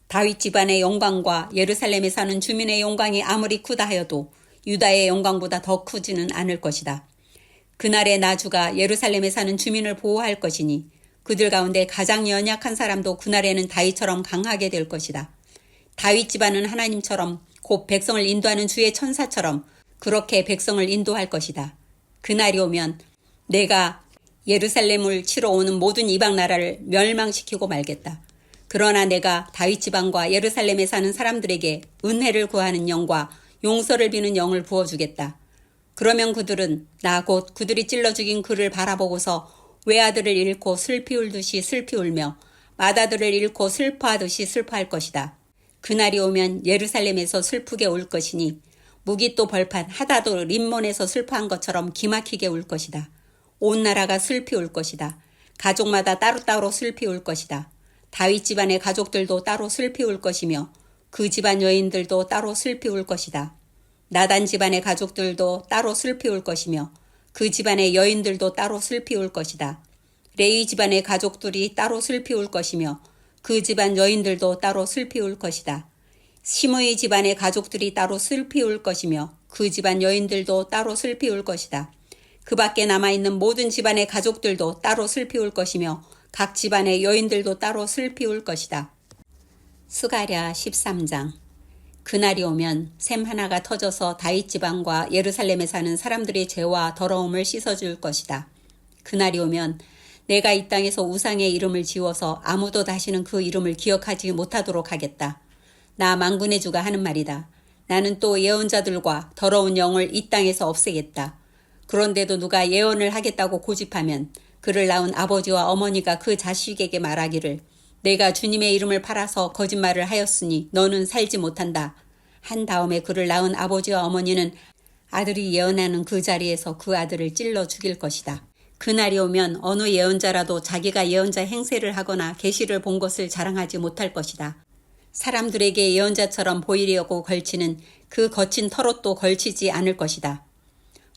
다윗 집안의 영광과 예루살렘에 사는 주민의 영광이 아무리 크다 하여도 유다의 영광보다 더 크지는 않을 것이다. 그날에 나 주가 예루살렘에 사는 주민을 보호할 것이니 그들 가운데 가장 연약한 사람도 그날에는 다윗처럼 강하게 될 것이다. 다윗 집안은 하나님처럼 곧 백성을 인도하는 주의 천사처럼 그렇게 백성을 인도할 것이다. 그날이 오면 내가 예루살렘을 치러 오는 모든 이방 나라를 멸망시키고 말겠다. 그러나 내가 다윗 집안과 예루살렘에 사는 사람들에게 은혜를 구하는 영과 용서를 비는 영을 부어주겠다. 그러면 그들은 나 곧 그들이 찔러 죽인 그를 바라보고서 외아들을 잃고 슬피 울듯이 슬피 울며 맏아들을 잃고 슬퍼하듯이 슬퍼할 것이다. 그날이 오면 예루살렘에서 슬프게 울 것이니 무기또 벌판 하다도 림몬에서 슬퍼한 것처럼 기막히게 울 것이다. 온 나라가 슬피 울 것이다. 가족마다 따로따로 슬피 울 것이다. 다윗 집안의 가족들도 따로 슬피 울 것이며 그 집안 여인들도 따로 슬피 울 것이다. 나단 집안의 가족들도 따로 슬피 울 것이며 그 집안의 여인들도 따로 슬피 울 것이다. 레위 집안의 가족들이 따로 슬피 울 것이며 그 집안 여인들도 따로 슬피 울 것이다. 시므이 집안의 가족들이 따로 슬피 울 것이며 그 집안 여인들도 따로 슬피 울 것이다. 그 밖에 남아있는 모든 집안의 가족들도 따로 슬피 울 것이며 각 집안의 여인들도 따로 슬피 울 것이다. 스가랴 13장. 그날이 오면 샘 하나가 터져서 다윗 집안과 예루살렘에 사는 사람들의 죄와 더러움을 씻어줄 것이다. 그날이 오면 내가 이 땅에서 우상의 이름을 지워서 아무도 다시는 그 이름을 기억하지 못하도록 하겠다. 나 만군의 주가 하는 말이다. 나는 또 예언자들과 더러운 영을 이 땅에서 없애겠다. 그런데도 누가 예언을 하겠다고 고집하면 그를 낳은 아버지와 어머니가 그 자식에게 말하기를 내가 주님의 이름을 팔아서 거짓말을 하였으니 너는 살지 못한다. 한 다음에 그를 낳은 아버지와 어머니는 아들이 예언하는 그 자리에서 그 아들을 찔러 죽일 것이다. 그날이 오면 어느 예언자라도 자기가 예언자 행세를 하거나 계시를 본 것을 자랑하지 못할 것이다. 사람들에게 예언자처럼 보이려고 걸치는 그 거친 털옷도 걸치지 않을 것이다.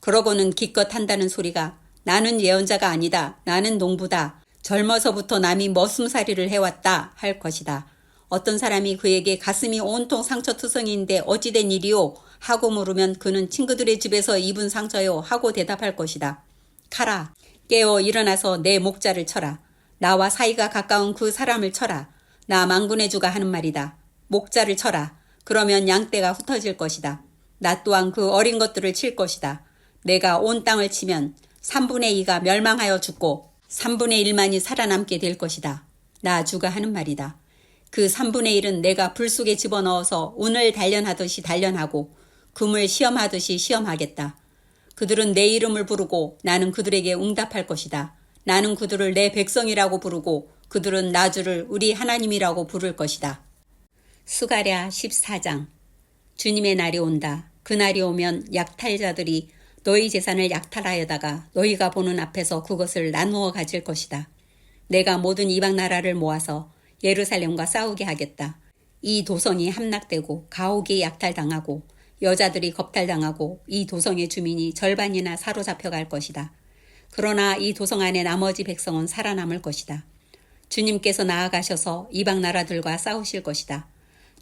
그러고는 기껏 한다는 소리가 나는 예언자가 아니다. 나는 농부다. 젊어서부터 남이 머슴살이를 해왔다 할 것이다. 어떤 사람이 그에게 가슴이 온통 상처투성이인데 어찌된 일이요? 하고 물으면 그는 친구들의 집에서 입은 상처요 하고 대답할 것이다. 카라, 깨어 일어나서 내 목자를 쳐라. 나와 사이가 가까운 그 사람을 쳐라. 나 만군의 주가 하는 말이다. 목자를 쳐라. 그러면 양떼가 흩어질 것이다. 나 또한 그 어린 것들을 칠 것이다. 내가 온 땅을 치면 3분의 2가 멸망하여 죽고 3분의 1만이 살아남게 될 것이다. 나 주가 하는 말이다. 그 3분의 1은 내가 불 속에 집어넣어서 운을 단련하듯이 단련하고 금을 시험하듯이 시험하겠다. 그들은 내 이름을 부르고 나는 그들에게 응답할 것이다. 나는 그들을 내 백성이라고 부르고 그들은 나 주를 우리 하나님이라고 부를 것이다. 스가랴 14장. 주님의 날이 온다. 그 날이 오면 약탈자들이 너희 재산을 약탈하여다가 너희가 보는 앞에서 그것을 나누어 가질 것이다. 내가 모든 이방 나라를 모아서 예루살렘과 싸우게 하겠다. 이 도성이 함락되고 가옥이 약탈당하고 여자들이 겁탈당하고 이 도성의 주민이 절반이나 사로잡혀 갈 것이다. 그러나 이 도성 안에 나머지 백성은 살아남을 것이다. 주님께서 나아가셔서 이방 나라들과 싸우실 것이다.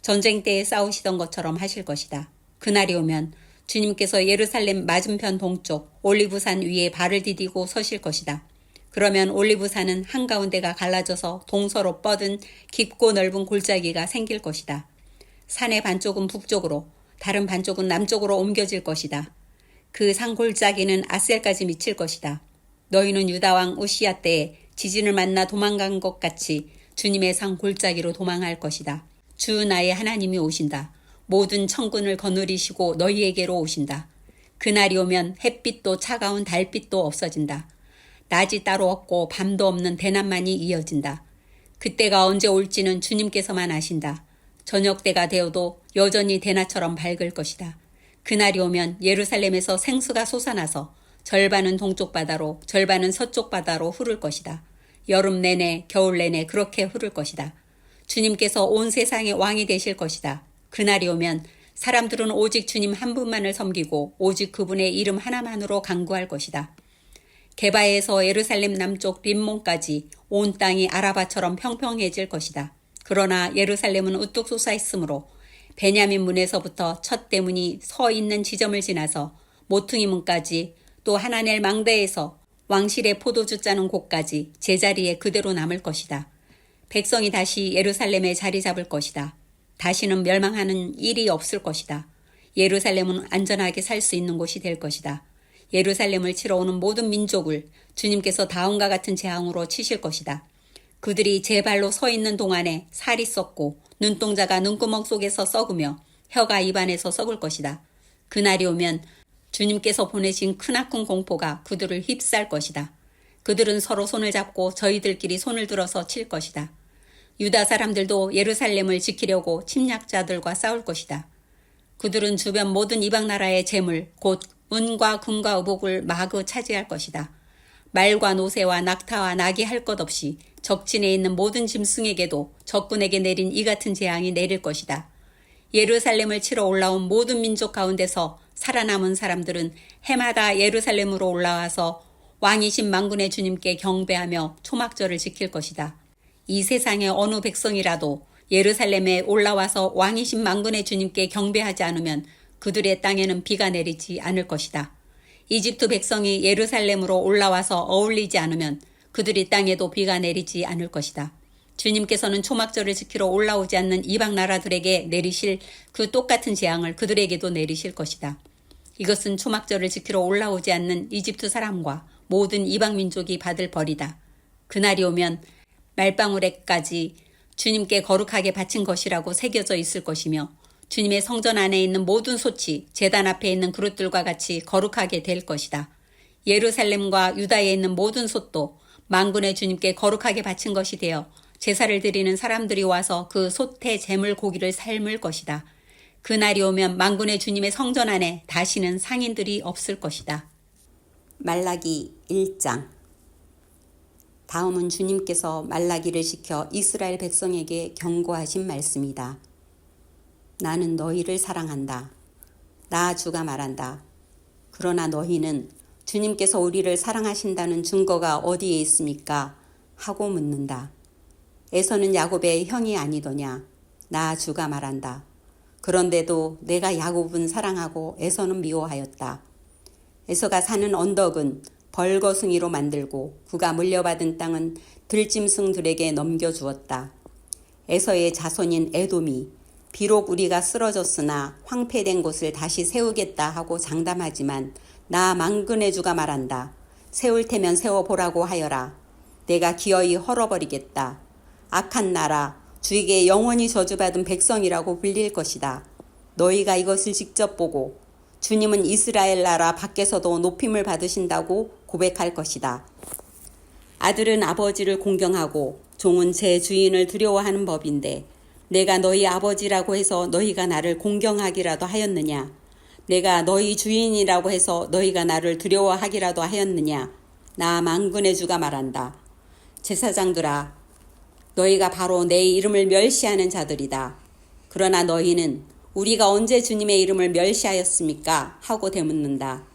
전쟁 때에 싸우시던 것처럼 하실 것이다. 그날이 오면 주님께서 예루살렘 맞은편 동쪽 올리브산 위에 발을 디디고 서실 것이다. 그러면 올리브산은 한가운데가 갈라져서 동서로 뻗은 깊고 넓은 골짜기가 생길 것이다. 산의 반쪽은 북쪽으로, 다른 반쪽은 남쪽으로 옮겨질 것이다. 그 산 골짜기는 아셀까지 미칠 것이다. 너희는 유다왕 우시야 때에 지진을 만나 도망간 것 같이 주님의 산 골짜기로 도망할 것이다. 주 나의 하나님이 오신다. 모든 천군을 거느리시고 너희에게로 오신다. 그날이 오면 햇빛도 차가운 달빛도 없어진다. 낮이 따로 없고 밤도 없는 대낮만이 이어진다. 그때가 언제 올지는 주님께서만 아신다. 저녁 때가 되어도 여전히 대낮처럼 밝을 것이다. 그날이 오면 예루살렘에서 생수가 솟아나서 절반은 동쪽 바다로 절반은 서쪽 바다로 흐를 것이다. 여름 내내 겨울 내내 그렇게 흐를 것이다. 주님께서 온 세상의 왕이 되실 것이다. 그날이 오면 사람들은 오직 주님 한 분만을 섬기고 오직 그분의 이름 하나만으로 간구할 것이다. 게바에서 예루살렘 남쪽 림몬까지 온 땅이 아라바처럼 평평해질 것이다. 그러나 예루살렘은 우뚝 솟아있으므로 베냐민 문에서부터 첫 대문이 서 있는 지점을 지나서 모퉁이 문까지 또 하나넬 망대에서 왕실의 포도주 짜는 곳까지 제자리에 그대로 남을 것이다. 백성이 다시 예루살렘에 자리 잡을 것이다. 다시는 멸망하는 일이 없을 것이다. 예루살렘은 안전하게 살 수 있는 곳이 될 것이다. 예루살렘을 치러 오는 모든 민족을 주님께서 다음과 같은 재앙으로 치실 것이다. 그들이 제 발로 서 있는 동안에 살이 썩고 눈동자가 눈구멍 속에서 썩으며 혀가 입안에서 썩을 것이다. 그날이 오면 주님께서 보내신 크나큰 공포가 그들을 휩쌀 것이다. 그들은 서로 손을 잡고 저희들끼리 손을 들어서 칠 것이다. 유다 사람들도 예루살렘을 지키려고 침략자들과 싸울 것이다. 그들은 주변 모든 이방 나라의 재물, 곧 은과 금과 의복을 마구 차지할 것이다. 말과 노새와 낙타와 낙이 할 것 없이 적진에 있는 모든 짐승에게도 적군에게 내린 이 같은 재앙이 내릴 것이다. 예루살렘을 치러 올라온 모든 민족 가운데서 살아남은 사람들은 해마다 예루살렘으로 올라와서 왕이신 만군의 주님께 경배하며 초막절을 지킬 것이다. 이 세상의 어느 백성이라도 예루살렘에 올라와서 왕이신 만군의 주님께 경배하지 않으면 그들의 땅에는 비가 내리지 않을 것이다. 이집트 백성이 예루살렘으로 올라와서 어울리지 않으면 그들의 땅에도 비가 내리지 않을 것이다. 주님께서는 초막절을 지키러 올라오지 않는 이방 나라들에게 내리실 그 똑같은 재앙을 그들에게도 내리실 것이다. 이것은 초막절을 지키러 올라오지 않는 이집트 사람과 모든 이방 민족이 받을 벌이다. 그날이 오면 말방울에까지 주님께 거룩하게 바친 것이라고 새겨져 있을 것이며 주님의 성전 안에 있는 모든 솥이 제단 앞에 있는 그릇들과 같이 거룩하게 될 것이다. 예루살렘과 유다에 있는 모든 솥도 만군의 주님께 거룩하게 바친 것이 되어 제사를 드리는 사람들이 와서 그 솥의 제물 고기를 삶을 것이다. 그날이 오면 만군의 주님의 성전 안에 다시는 상인들이 없을 것이다. 말라기 1장. 다음은 주님께서 말라기를 시켜 이스라엘 백성에게 경고하신 말씀이다. 나는 너희를 사랑한다. 나 주가 말한다. 그러나 너희는 주님께서 우리를 사랑하신다는 증거가 어디에 있습니까? 하고 묻는다. 에서는 야곱의 형이 아니더냐? 나 주가 말한다. 그런데도 내가 야곱은 사랑하고 에서는 미워하였다. 에서가 사는 언덕은 벌거숭이로 만들고 그가 물려받은 땅은 들짐승들에게 넘겨주었다. 에서의 자손인 에돔이 비록 우리가 쓰러졌으나 황폐된 곳을 다시 세우겠다 하고 장담하지만 나 만군의 주가 말한다. 세울 테면 세워보라고 하여라. 내가 기어이 헐어버리겠다. 악한 나라, 주에게 영원히 저주받은 백성이라고 불릴 것이다. 너희가 이것을 직접 보고 주님은 이스라엘 나라 밖에서도 높임을 받으신다고 고백할 것이다. 아들은 아버지를 공경하고 종은 제 주인을 두려워하는 법인데 내가 너희 아버지라고 해서 너희가 나를 공경하기라도 하였느냐? 내가 너희 주인이라고 해서 너희가 나를 두려워하기라도 하였느냐? 나 만군의 주가 말한다. 제사장들아, 너희가 바로 내 이름을 멸시하는 자들이다. 그러나 너희는 우리가 언제 주님의 이름을 멸시하였습니까? 하고 되묻는다.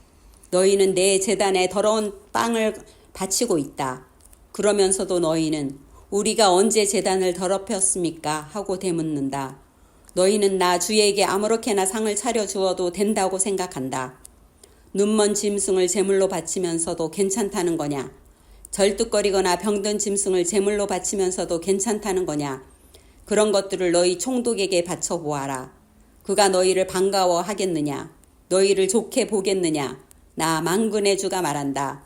너희는 내 제단에 더러운 빵을 바치고 있다. 그러면서도 너희는 우리가 언제 제단을 더럽혔습니까? 하고 되묻는다. 너희는 나 주에게 아무렇게나 상을 차려주어도 된다고 생각한다. 눈먼 짐승을 제물로 바치면서도 괜찮다는 거냐? 절뚝거리거나 병든 짐승을 제물로 바치면서도 괜찮다는 거냐? 그런 것들을 너희 총독에게 바쳐보아라. 그가 너희를 반가워하겠느냐? 너희를 좋게 보겠느냐? 나 만군의 주가 말한다.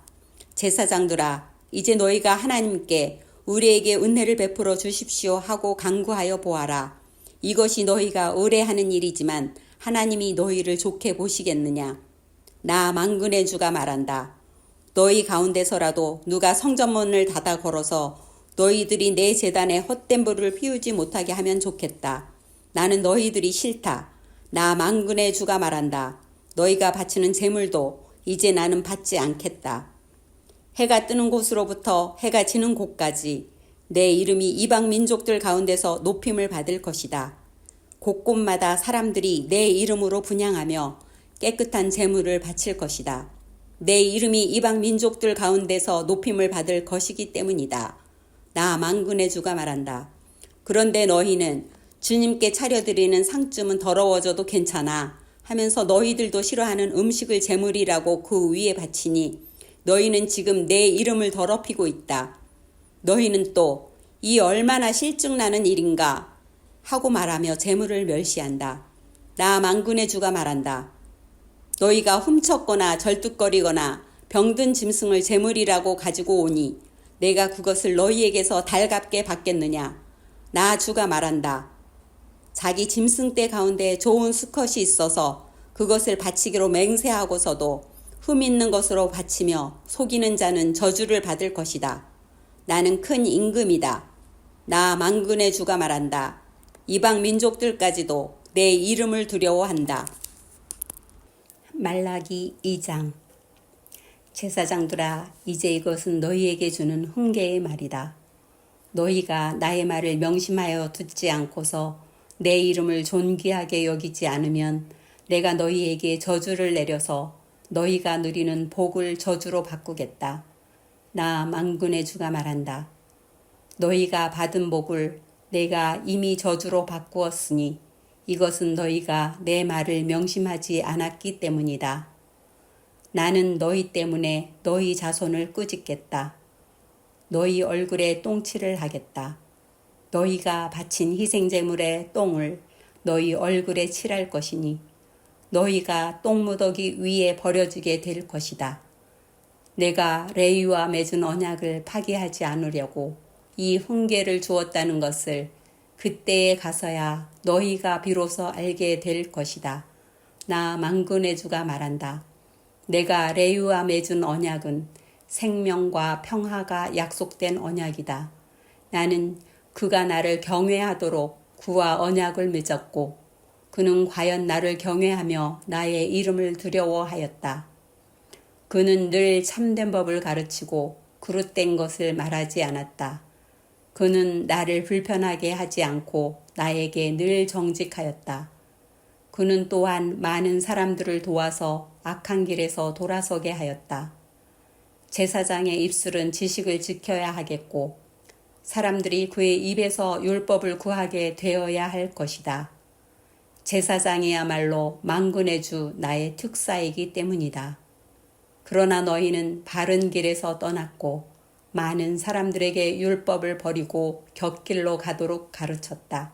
제사장들아, 이제 너희가 하나님께 우리에게 은혜를 베풀어 주십시오 하고 간구하여 보아라. 이것이 너희가 의뢰하는 일이지만 하나님이 너희를 좋게 보시겠느냐? 나 만군의 주가 말한다. 너희 가운데서라도 누가 성전문을 닫아 걸어서 너희들이 내 제단에 헛된 불을 피우지 못하게 하면 좋겠다. 나는 너희들이 싫다. 나 만군의 주가 말한다. 너희가 바치는 제물도 이제 나는 받지 않겠다. 해가 뜨는 곳으로부터 해가 지는 곳까지 내 이름이 이방 민족들 가운데서 높임을 받을 것이다. 곳곳마다 사람들이 내 이름으로 분향하며 깨끗한 제물을 바칠 것이다. 내 이름이 이방 민족들 가운데서 높임을 받을 것이기 때문이다. 나 만군의 주가 말한다. 그런데 너희는 주님께 차려드리는 상쯤은 더러워져도 괜찮아 하면서 너희들도 싫어하는 음식을 제물이라고 그 위에 바치니 너희는 지금 내 이름을 더럽히고 있다. 너희는 또 이 얼마나 실증나는 일인가 하고 말하며 제물을 멸시한다. 나 만군의 주가 말한다. 너희가 훔쳤거나 절뚝거리거나 병든 짐승을 제물이라고 가지고 오니 내가 그것을 너희에게서 달갑게 받겠느냐? 나 주가 말한다. 자기 짐승 떼 가운데 좋은 수컷이 있어서 그것을 바치기로 맹세하고서도 흠 있는 것으로 바치며 속이는 자는 저주를 받을 것이다. 나는 큰 임금이다. 나 만군의 주가 말한다. 이방 민족들까지도 내 이름을 두려워한다. 말라기 2장. 제사장들아, 이제 이것은 너희에게 주는 훈계의 말이다. 너희가 나의 말을 명심하여 듣지 않고서 내 이름을 존귀하게 여기지 않으면 내가 너희에게 저주를 내려서 너희가 누리는 복을 저주로 바꾸겠다. 나 만군의 주가 말한다. 너희가 받은 복을 내가 이미 저주로 바꾸었으니 이것은 너희가 내 말을 명심하지 않았기 때문이다. 나는 너희 때문에 너희 자손을 꾸짖겠다. 너희 얼굴에 똥칠을 하겠다. 너희가 바친 희생제물의 똥을 너희 얼굴에 칠할 것이니 너희가 똥무더기 위에 버려지게 될 것이다. 내가 레위와 맺은 언약을 파기하지 않으려고 이 훈계를 주었다는 것을 그때에 가서야 너희가 비로소 알게 될 것이다. 나 만군의 주가 말한다. 내가 레위와 맺은 언약은 생명과 평화가 약속된 언약이다. 나는 그가 나를 경외하도록 그와 언약을 맺었고 그는 과연 나를 경외하며 나의 이름을 두려워하였다. 그는 늘 참된 법을 가르치고 그릇된 것을 말하지 않았다. 그는 나를 불편하게 하지 않고 나에게 늘 정직하였다. 그는 또한 많은 사람들을 도와서 악한 길에서 돌아서게 하였다. 제사장의 입술은 지식을 지켜야 하겠고 사람들이 그의 입에서 율법을 구하게 되어야 할 것이다. 제사장이야말로 만군의 주 나의 특사이기 때문이다. 그러나 너희는 바른 길에서 떠났고 많은 사람들에게 율법을 버리고 곁길로 가도록 가르쳤다.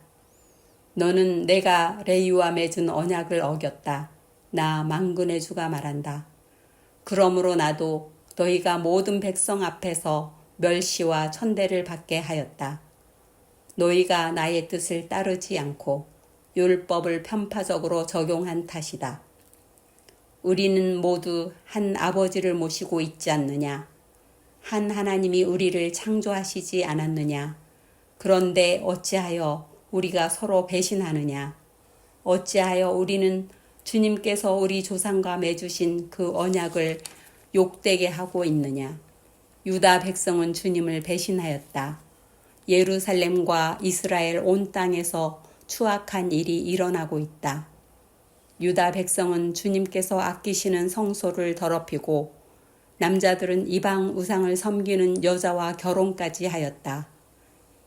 너는 내가 레위와 맺은 언약을 어겼다. 나 만군의 주가 말한다. 그러므로 나도 너희가 모든 백성 앞에서 멸시와 천대를 받게 하였다. 너희가 나의 뜻을 따르지 않고 율법을 편파적으로 적용한 탓이다. 우리는 모두 한 아버지를 모시고 있지 않느냐? 한 하나님이 우리를 창조하시지 않았느냐? 그런데 어찌하여 우리가 서로 배신하느냐? 어찌하여 우리는 주님께서 우리 조상과 맺으신 그 언약을 욕되게 하고 있느냐? 유다 백성은 주님을 배신하였다. 예루살렘과 이스라엘 온 땅에서 추악한 일이 일어나고 있다. 유다 백성은 주님께서 아끼시는 성소를 더럽히고 남자들은 이방 우상을 섬기는 여자와 결혼까지 하였다.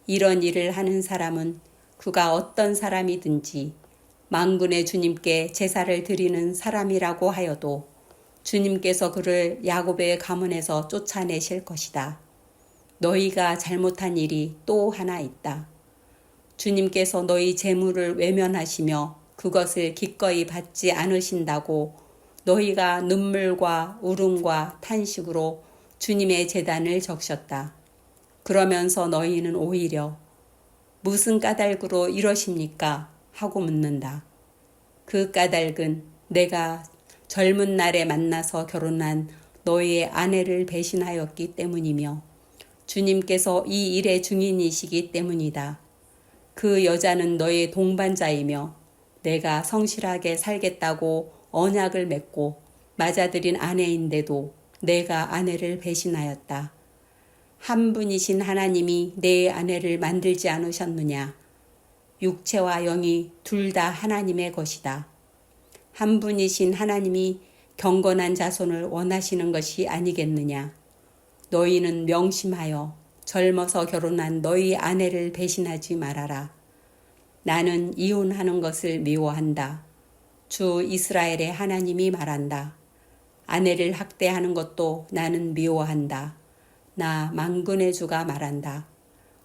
이런 일을 하는 사람은 그가 어떤 사람이든지 만군의 주님께 제사를 드리는 사람이라고 하여도 주님께서 그를 야곱의 가문에서 쫓아내실 것이다. 너희가 잘못한 일이 또 하나 있다. 주님께서 너희 재물을 외면하시며 그것을 기꺼이 받지 않으신다고 너희가 눈물과 울음과 탄식으로 주님의 제단을 적셨다. 그러면서 너희는 오히려 무슨 까닭으로 이러십니까? 하고 묻는다. 그 까닭은 내가 젊은 날에 만나서 결혼한 너희의 아내를 배신하였기 때문이며 주님께서 이 일의 증인이시기 때문이다. 그 여자는 너의 동반자이며 내가 성실하게 살겠다고 언약을 맺고 맞아들인 아내인데도 내가 아내를 배신하였다. 한 분이신 하나님이 내 아내를 만들지 않으셨느냐? 육체와 영이 둘 다 하나님의 것이다. 한 분이신 하나님이 경건한 자손을 원하시는 것이 아니겠느냐? 너희는 명심하여 젊어서 결혼한 너희 아내를 배신하지 말아라. 나는 이혼하는 것을 미워한다. 주 이스라엘의 하나님이 말한다. 아내를 학대하는 것도 나는 미워한다. 나 만군의 주가 말한다.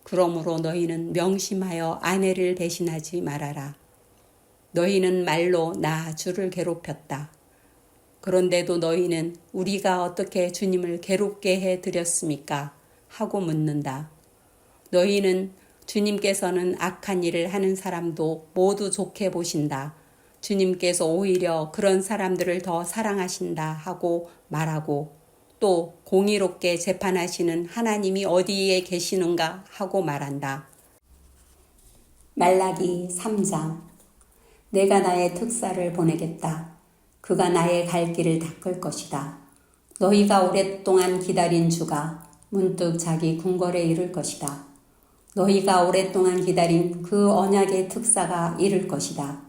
그러므로 너희는 명심하여 아내를 배신하지 말아라. 너희는 말로 나 주를 괴롭혔다. 그런데도 너희는 우리가 어떻게 주님을 괴롭게 해드렸습니까? 하고 묻는다. 너희는 주님께서는 악한 일을 하는 사람도 모두 좋게 보신다. 주님께서 오히려 그런 사람들을 더 사랑하신다 하고 말하고 또 공의롭게 재판하시는 하나님이 어디에 계시는가 하고 말한다. 말라기 3장. 내가 나의 특사를 보내겠다. 그가 나의 갈 길을 닦을 것이다. 너희가 오랫동안 기다린 주가 문득 자기 궁궐에 이를 것이다. 너희가 오랫동안 기다린 그 언약의 특사가 이를 것이다.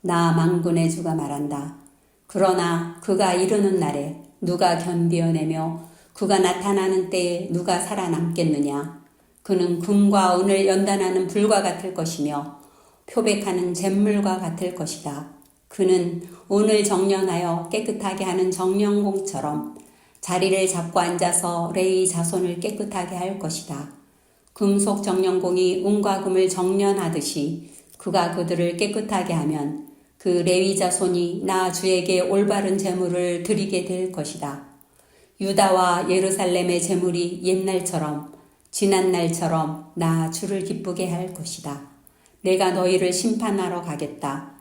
나 만군의 주가 말한다. 그러나 그가 이르는 날에 누가 견디어내며 그가 나타나는 때에 누가 살아남겠느냐. 그는 금과 은을 연단하는 불과 같을 것이며 표백하는 잿물과 같을 것이다. 그는 은을 정련하여 깨끗하게 하는 정련공처럼 자리를 잡고 앉아서 레위 자손을 깨끗하게 할 것이다. 금속 정련공이 은과 금을 정련하듯이 그가 그들을 깨끗하게 하면 그 레위 자손이 나 주에게 올바른 제물을 드리게 될 것이다. 유다와 예루살렘의 제물이 옛날처럼 지난 날처럼 나 주를 기쁘게 할 것이다. 내가 너희를 심판하러 가겠다.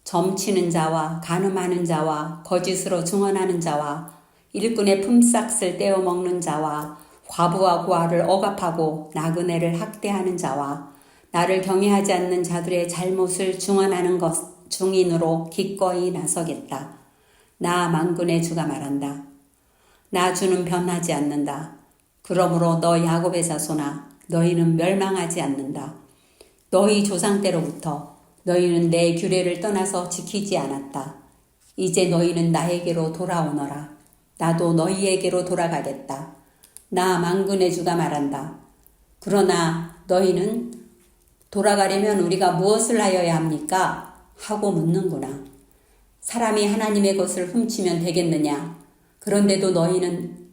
점치는 자와 간음하는 자와 거짓으로 증언하는 자와 일꾼의 품삯을 떼어 먹는 자와 과부와 고아를 억압하고 나그네를 학대하는 자와 나를 경외하지 않는 자들의 잘못을 증언하는 것 증인으로 기꺼이 나서겠다. 나 만군의 주가 말한다. 나 주는 변하지 않는다. 그러므로 너 야곱의 자손아 너희는 멸망하지 않는다. 너희 조상 때로부터 너희는 내 규례를 떠나서 지키지 않았다. 이제 너희는 나에게로 돌아오너라. 나도 너희에게로 돌아가겠다. 나 만군의 주가 말한다. 그러나 너희는 돌아가려면 우리가 무엇을 하여야 합니까? 하고 묻는구나. 사람이 하나님의 것을 훔치면 되겠느냐? 그런데도 너희는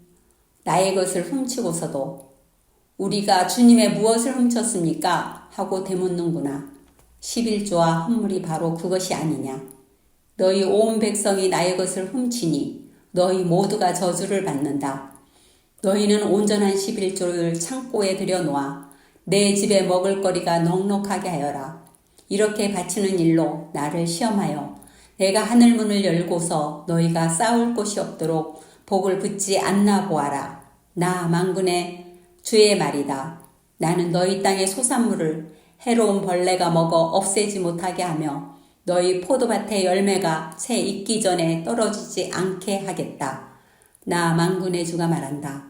나의 것을 훔치고서도 우리가 주님의 무엇을 훔쳤습니까? 하고 되묻는구나. 11조와 헌물이 바로 그것이 아니냐. 너희 온 백성이 나의 것을 훔치니 너희 모두가 저주를 받는다. 너희는 온전한 11조를 창고에 들여놓아 내 집에 먹을거리가 넉넉하게 하여라. 이렇게 바치는 일로 나를 시험하여 내가 하늘문을 열고서 너희가 싸울 곳이 없도록 복을 붙지 않나 보아라. 나 만군의 주의 말이다. 나는 너희 땅의 소산물을 해로운 벌레가 먹어 없애지 못하게 하며 너희 포도밭의 열매가 채 익기 전에 떨어지지 않게 하겠다. 나 만군의 주가 말한다.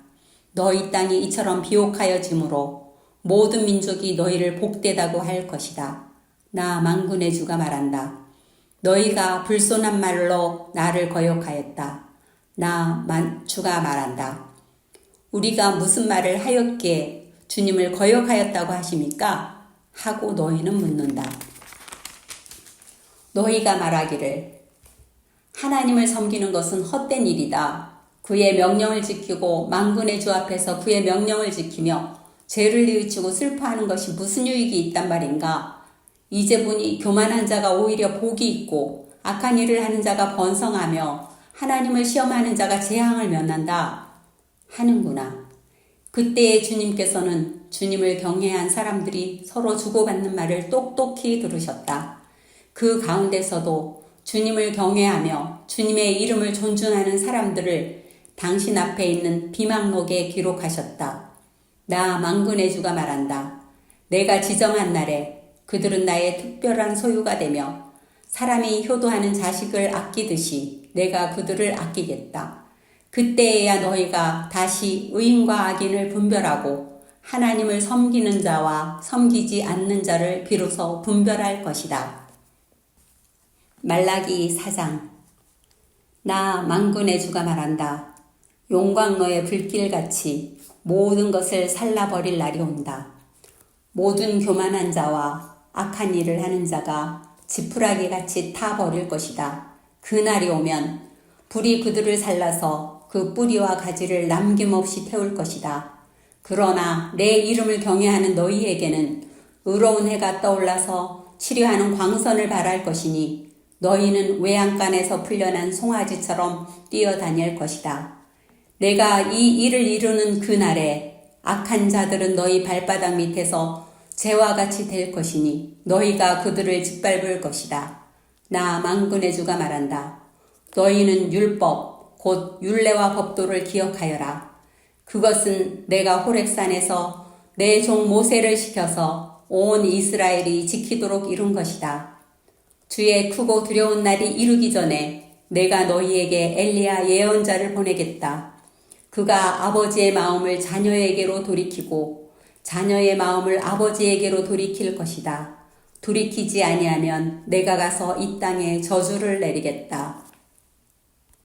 너희 땅이 이처럼 비옥하여지므로 모든 민족이 너희를 복되다고 할 것이다. 나 만군의 주가 말한다. 너희가 불손한 말로 나를 거역하였다. 나 주가 말한다. 우리가 무슨 말을 하였기에 주님을 거역하였다고 하십니까? 하고 너희는 묻는다. 너희가 말하기를 하나님을 섬기는 것은 헛된 일이다. 그의 명령을 지키고 만군의 주 앞에서 그의 명령을 지키며 죄를 뉘우치고 슬퍼하는 것이 무슨 유익이 있단 말인가? 이제 보니 교만한 자가 오히려 복이 있고 악한 일을 하는 자가 번성하며 하나님을 시험하는 자가 재앙을 면한다 하는구나. 그때에 주님께서는 주님을 경외한 사람들이 서로 주고받는 말을 똑똑히 들으셨다. 그 가운데서도 주님을 경외하며 주님의 이름을 존중하는 사람들을 당신 앞에 있는 비망록에 기록하셨다. 나 만군의 주가 말한다. 내가 지정한 날에 그들은 나의 특별한 소유가 되며 사람이 효도하는 자식을 아끼듯이 내가 그들을 아끼겠다. 그때에야 너희가 다시 의인과 악인을 분별하고 하나님을 섬기는 자와 섬기지 않는 자를 비로소 분별할 것이다. 말라기 4장. 나 만군의 주가 말한다. 용광로의 불길같이 모든 것을 살라버릴 날이 온다. 모든 교만한 자와 악한 일을 하는 자가 지푸라기같이 타버릴 것이다. 그날이 오면 불이 그들을 살라서 그 뿌리와 가지를 남김없이 태울 것이다. 그러나 내 이름을 경외하는 너희에게는 의로운 해가 떠올라서 치료하는 광선을 발할 것이니 너희는 외양간에서 풀려난 송아지처럼 뛰어다닐 것이다. 내가 이 일을 이루는 그날에 악한 자들은 너희 발바닥 밑에서 재와 같이 될 것이니 너희가 그들을 짓밟을 것이다. 나 만군의 주가 말한다. 너희는 율법 곧 율례와 법도를 기억하여라. 그것은 내가 호렙산에서 내 종 모세를 시켜서 온 이스라엘이 지키도록 이룬 것이다. 주의 크고 두려운 날이 이르기 전에 내가 너희에게 엘리야 예언자를 보내겠다. 그가 아버지의 마음을 자녀에게로 돌이키고 자녀의 마음을 아버지에게로 돌이킬 것이다. 돌이키지 아니하면 내가 가서 이 땅에 저주를 내리겠다.